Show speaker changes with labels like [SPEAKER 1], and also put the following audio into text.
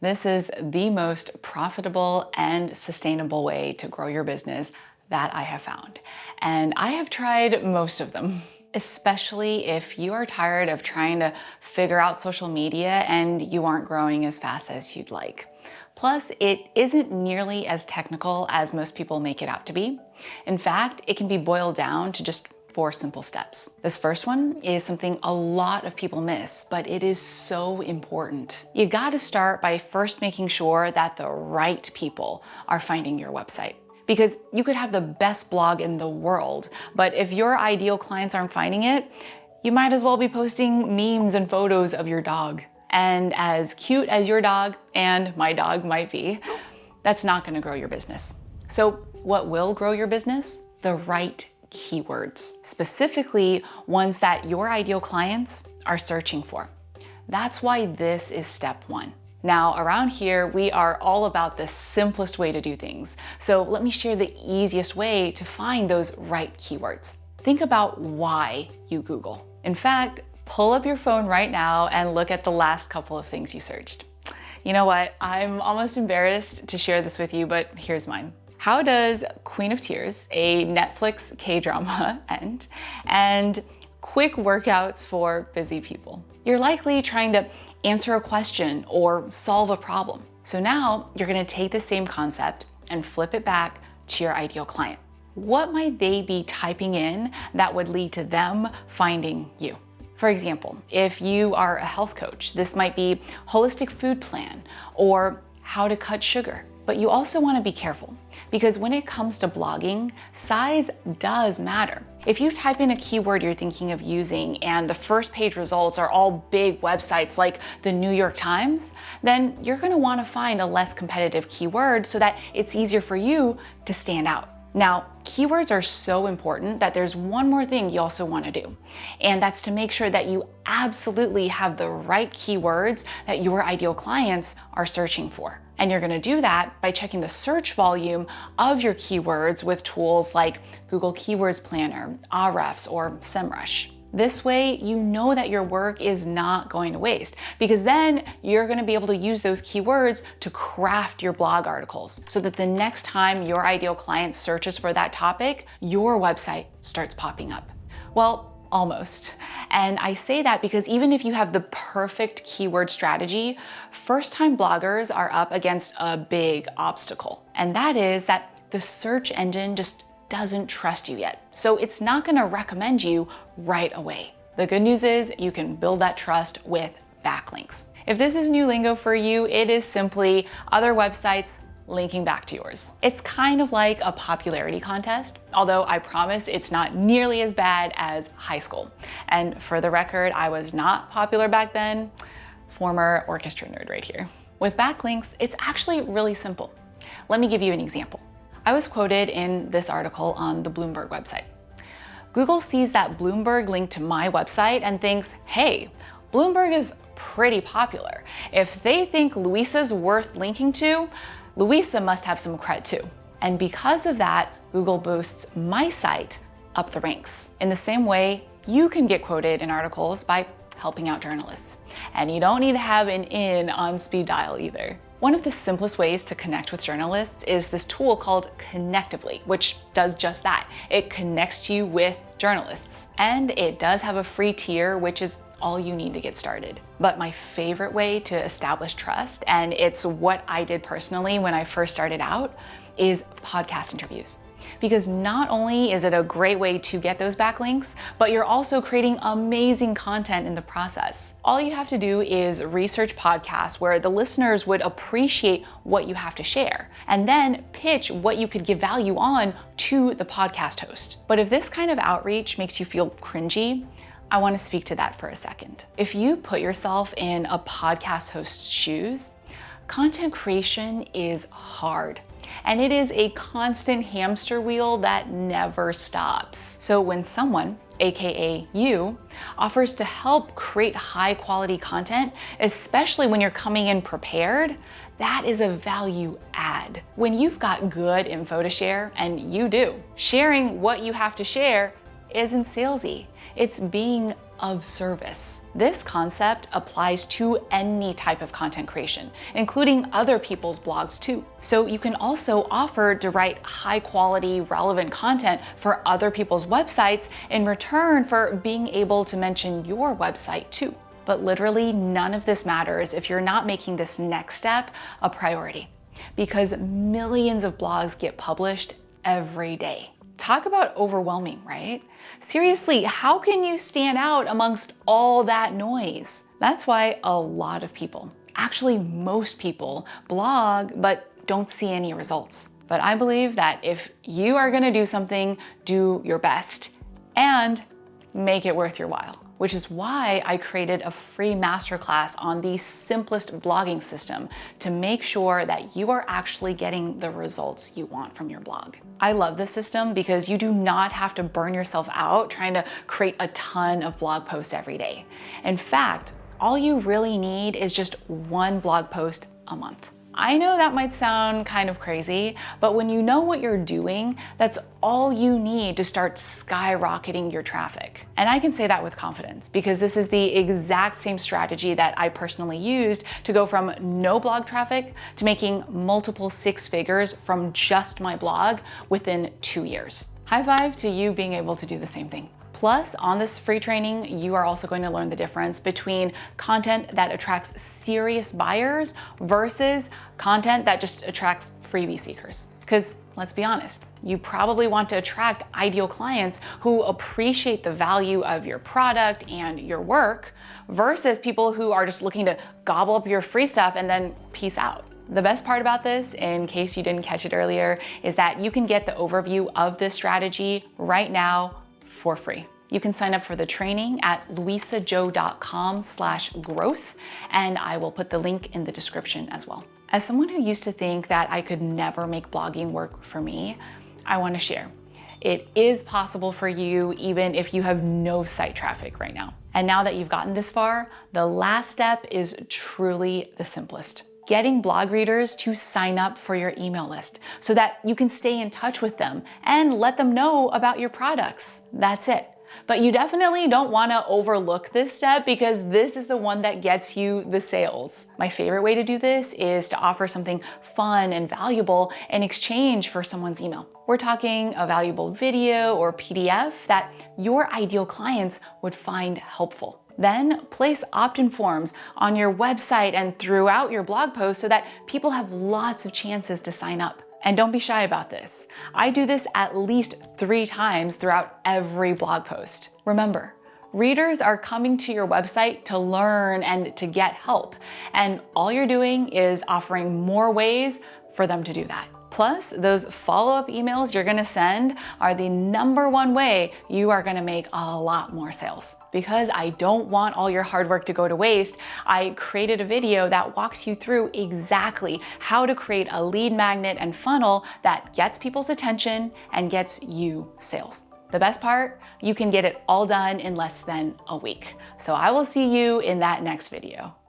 [SPEAKER 1] This is the most profitable and sustainable way to grow your business that I have found. And I have tried most of them, especially if you are tired of trying to figure out social media and you aren't growing as fast as you'd like. Plus, it isn't nearly as technical as most people make it out to be. In fact, it can be boiled down to just 4 simple steps. This first one is something a lot of people miss, but it is so important. You gotta start by first making sure that the right people are finding your website. Because you could have the best blog in the world, but if your ideal clients aren't finding it, you might as well be posting memes and photos of your dog. And as cute as your dog and my dog might be, that's not gonna grow your business. So what will grow your business? The right keywords, specifically ones that your ideal clients are searching for. That's why this is step 1. Now, around here, we are all about the simplest way to do things. So let me share the easiest way to find those right keywords. Think about why you Google. In fact, pull up your phone right now and look at the last couple of things you searched. You know what? I'm almost embarrassed to share this with you, but here's mine. How does Queen of Tears, a Netflix K-drama, end? And quick workouts for busy people. You're likely trying to answer a question or solve a problem. So now you're gonna take the same concept and flip it back to your ideal client. What might they be typing in that would lead to them finding you? For example, if you are a health coach, this might be holistic food plan or how to cut sugar. But you also want to be careful because when it comes to blogging, size does matter. If you type in a keyword you're thinking of using and the first page results are all big websites like the New York Times, then you're going to want to find a less competitive keyword so that it's easier for you to stand out. Now, keywords are so important that there's one more thing you also want to do, and that's to make sure that you absolutely have the right keywords that your ideal clients are searching for. And you're going to do that by checking the search volume of your keywords with tools like Google Keywords Planner, Ahrefs, or SEMrush. This way, you know that your work is not going to waste because then you're going to be able to use those keywords to craft your blog articles so that the next time your ideal client searches for that topic, your website starts popping up. Well, almost. And I say that because even if you have the perfect keyword strategy, first-time bloggers are up against a big obstacle. And that is that the search engine just doesn't trust you yet. So it's not gonna recommend you right away. The good news is you can build that trust with backlinks. If this is new lingo for you, it is simply other websites linking back to yours. It's kind of like a popularity contest, although I promise it's not nearly as bad as high school. And for the record, I was not popular back then. Former orchestra nerd right here. With backlinks, it's actually really simple. Let me give you an example. I was quoted in this article on the Bloomberg website. Google sees that Bloomberg linked to my website and thinks, hey, Bloomberg is pretty popular. If they think Luisa's worth linking to, Luisa must have some cred too. And because of that, Google boosts my site up the ranks. In the same way, you can get quoted in articles by helping out journalists. And you don't need to have an in on speed dial either. One of the simplest ways to connect with journalists is this tool called Connectively, which does just that. It connects you with journalists. And it does have a free tier, which is all you need to get started. But my favorite way to establish trust, and it's what I did personally when I first started out, is podcast interviews. Because not only is it a great way to get those backlinks, but you're also creating amazing content in the process. All you have to do is research podcasts where the listeners would appreciate what you have to share, and then pitch what you could give value on to the podcast host. But if this kind of outreach makes you feel cringy, I want to speak to that for a second. If you put yourself in a podcast host's shoes, content creation is hard. And it is a constant hamster wheel that never stops. So when someone, AKA you, offers to help create high quality content, especially when you're coming in prepared, that is a value add. When you've got good info to share, and you do, sharing what you have to share isn't salesy. It's being of service. This concept applies to any type of content creation, including other people's blogs too. So you can also offer to write high quality, relevant content for other people's websites in return for being able to mention your website too. But literally none of this matters if you're not making this next step a priority, because millions of blogs get published every day. Talk about overwhelming, right? Seriously, how can you stand out amongst all that noise? That's why a lot of people, actually most people, blog but don't see any results. But I believe that if you are gonna do something, do your best and make it worth your while. Which is why I created a free masterclass on the simplest blogging system to make sure that you are actually getting the results you want from your blog. I love this system because you do not have to burn yourself out trying to create a ton of blog posts every day. In fact, all you really need is just one blog post a month. I know that might sound kind of crazy, but when you know what you're doing, that's all you need to start skyrocketing your traffic. And I can say that with confidence because this is the exact same strategy that I personally used to go from no blog traffic to making multiple six figures from just my blog within 2 years. High five to you being able to do the same thing. Plus, on this free training, you are also going to learn the difference between content that attracts serious buyers versus content that just attracts freebie seekers. Because let's be honest, you probably want to attract ideal clients who appreciate the value of your product and your work versus people who are just looking to gobble up your free stuff and then peace out. The best part about this, in case you didn't catch it earlier, is that you can get the overview of this strategy right now for free. You can sign up for the training at luisazhou.com/growth, and I will put the link in the description as well. As someone who used to think that I could never make blogging work for me, I want to share. It is possible for you even if you have no site traffic right now. And now that you've gotten this far, the last step is truly the simplest. Getting blog readers to sign up for your email list so that you can stay in touch with them and let them know about your products. That's it. But you definitely don't want to overlook this step because this is the one that gets you the sales. My favorite way to do this is to offer something fun and valuable in exchange for someone's email. We're talking a valuable video or PDF that your ideal clients would find helpful. Then place opt-in forms on your website and throughout your blog post so that people have lots of chances to sign up. And don't be shy about this. I do this at least 3 times throughout every blog post. Remember, readers are coming to your website to learn and to get help. And all you're doing is offering more ways for them to do that. Plus, those follow-up emails you're gonna send are the #1 way you are gonna make a lot more sales. Because I don't want all your hard work to go to waste, I created a video that walks you through exactly how to create a lead magnet and funnel that gets people's attention and gets you sales. The best part, you can get it all done in less than a week. So I will see you in that next video.